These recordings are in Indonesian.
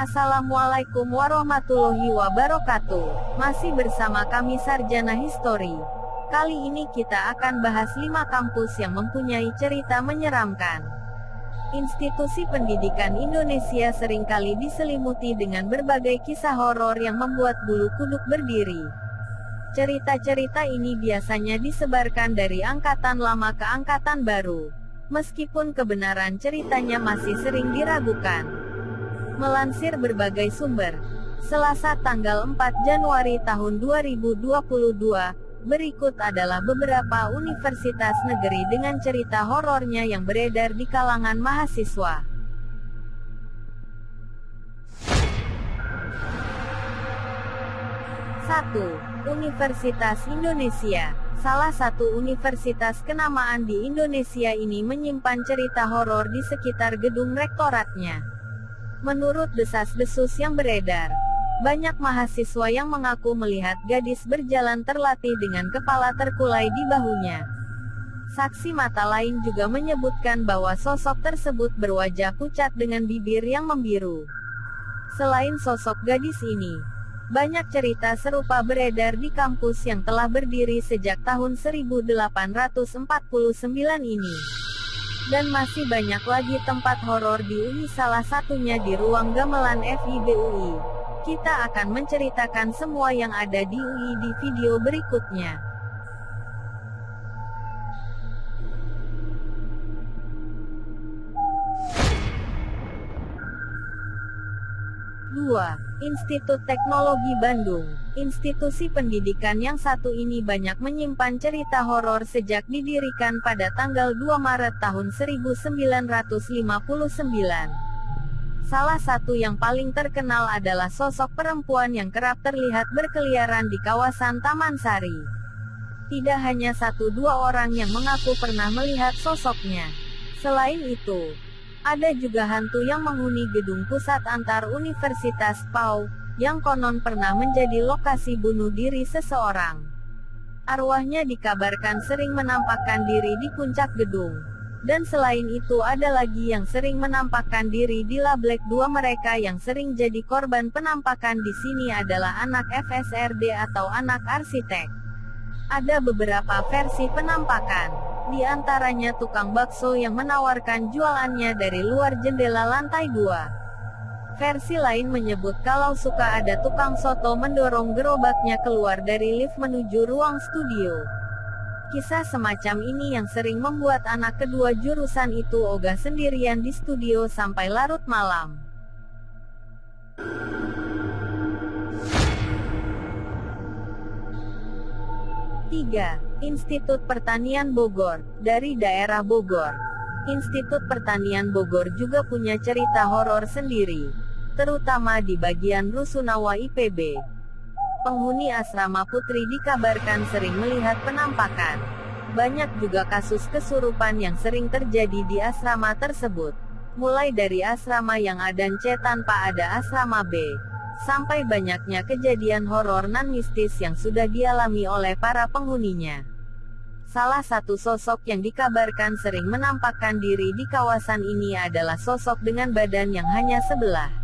Assalamualaikum warahmatullahi wabarakatuh. Masih bersama kami Sarjana Histori. Kali ini kita akan bahas 5 kampus yang mempunyai cerita menyeramkan. Institusi pendidikan Indonesia seringkali diselimuti dengan berbagai kisah horor yang membuat bulu kuduk berdiri. Cerita-cerita ini biasanya disebarkan dari angkatan lama ke angkatan baru. Meskipun kebenaran ceritanya masih sering diragukan. Melansir berbagai sumber, Selasa tanggal 4 Januari tahun 2022, berikut adalah beberapa universitas negeri dengan cerita horornya yang beredar di kalangan mahasiswa. 1. Universitas Indonesia. Salah satu universitas kenamaan di Indonesia ini menyimpan cerita horor di sekitar gedung rektoratnya. Menurut desas-desus yang beredar, banyak mahasiswa yang mengaku melihat gadis berjalan terlatih dengan kepala terkulai di bahunya. Saksi mata lain juga menyebutkan bahwa sosok tersebut berwajah pucat dengan bibir yang membiru. Selain sosok gadis ini, banyak cerita serupa beredar di kampus yang telah berdiri sejak tahun 1849 ini. Dan masih banyak lagi tempat horor di UI, salah satunya di ruang gamelan FIB UI. Kita akan menceritakan semua yang ada di UI di video berikutnya. 2. Institut Teknologi Bandung. Institusi pendidikan yang satu ini banyak menyimpan cerita horor sejak didirikan pada tanggal 2 Maret tahun 1959. Salah satu yang paling terkenal adalah sosok perempuan yang kerap terlihat berkeliaran di kawasan Taman Sari. Tidak hanya 1-2 orang yang mengaku pernah melihat sosoknya. Selain itu, ada juga hantu yang menghuni gedung pusat antar Universitas PAU, yang konon pernah menjadi lokasi bunuh diri seseorang. Arwahnya dikabarkan sering menampakkan diri di puncak gedung. Dan selain itu ada lagi yang sering menampakkan diri di Lablek. 2 mereka yang sering jadi korban penampakan di sini adalah anak FSRD atau anak arsitek. Ada beberapa versi penampakan. Di antaranya tukang bakso yang menawarkan jualannya dari luar jendela lantai 2. Versi lain menyebut kalau suka ada tukang soto mendorong gerobaknya keluar dari lift menuju ruang studio. Kisah semacam ini yang sering membuat anak kedua jurusan itu ogah sendirian di studio sampai larut malam. 3. Institut Pertanian Bogor. Dari daerah Bogor, Institut Pertanian Bogor juga punya cerita horor sendiri, terutama di bagian Rusunawa IPB. Penghuni asrama putri dikabarkan sering melihat penampakan. Banyak juga kasus kesurupan yang sering terjadi di asrama tersebut. Mulai dari asrama yang A dan C tanpa ada asrama B, sampai banyaknya kejadian horor nan mistis yang sudah dialami oleh para penghuninya. Salah satu sosok yang dikabarkan sering menampakkan diri di kawasan ini adalah sosok dengan badan yang hanya sebelah.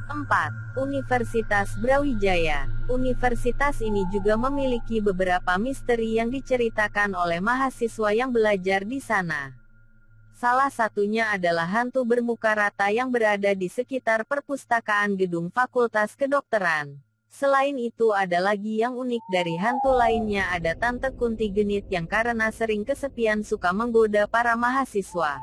4. Universitas Brawijaya. Universitas ini juga memiliki beberapa misteri yang diceritakan oleh mahasiswa yang belajar di sana. Salah satunya adalah hantu bermuka rata yang berada di sekitar perpustakaan gedung Fakultas Kedokteran. Selain itu ada lagi yang unik dari hantu lainnya, ada Tante Kunti Genit yang karena sering kesepian suka menggoda para mahasiswa.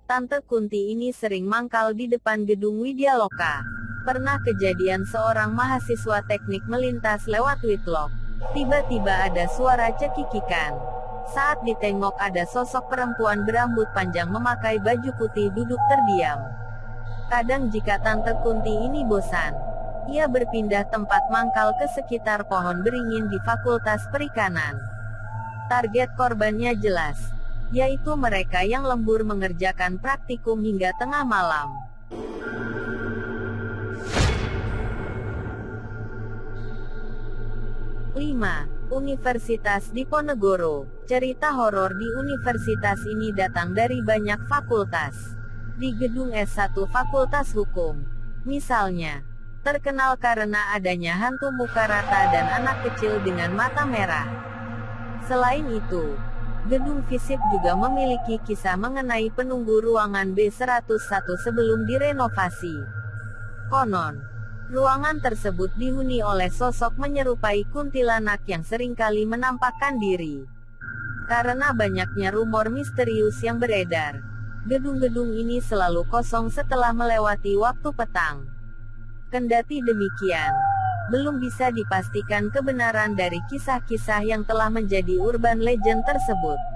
Tante Kunti ini sering mangkal di depan gedung Widyaloka. Pernah kejadian seorang mahasiswa teknik melintas lewat Witlok. Tiba-tiba ada suara cekikikan. Saat ditengok ada sosok perempuan berambut panjang memakai baju putih duduk terdiam. Kadang jika Tante Kunti ini bosan, ia berpindah tempat mangkal ke sekitar pohon beringin di Fakultas Perikanan. Target korbannya jelas, yaitu mereka yang lembur mengerjakan praktikum hingga tengah malam. 5. Universitas Diponegoro. Cerita horor di universitas ini datang dari banyak fakultas. Di gedung S1 Fakultas Hukum, misalnya, terkenal karena adanya hantu muka rata dan anak kecil dengan mata merah. Selain itu, gedung FISIP juga memiliki kisah mengenai penunggu ruangan B101 sebelum direnovasi. Konon, ruangan tersebut dihuni oleh sosok menyerupai kuntilanak yang seringkali menampakkan diri. Karena banyaknya rumor misterius yang beredar, gedung-gedung ini selalu kosong setelah melewati waktu petang. Kendati demikian, belum bisa dipastikan kebenaran dari kisah-kisah yang telah menjadi urban legend tersebut.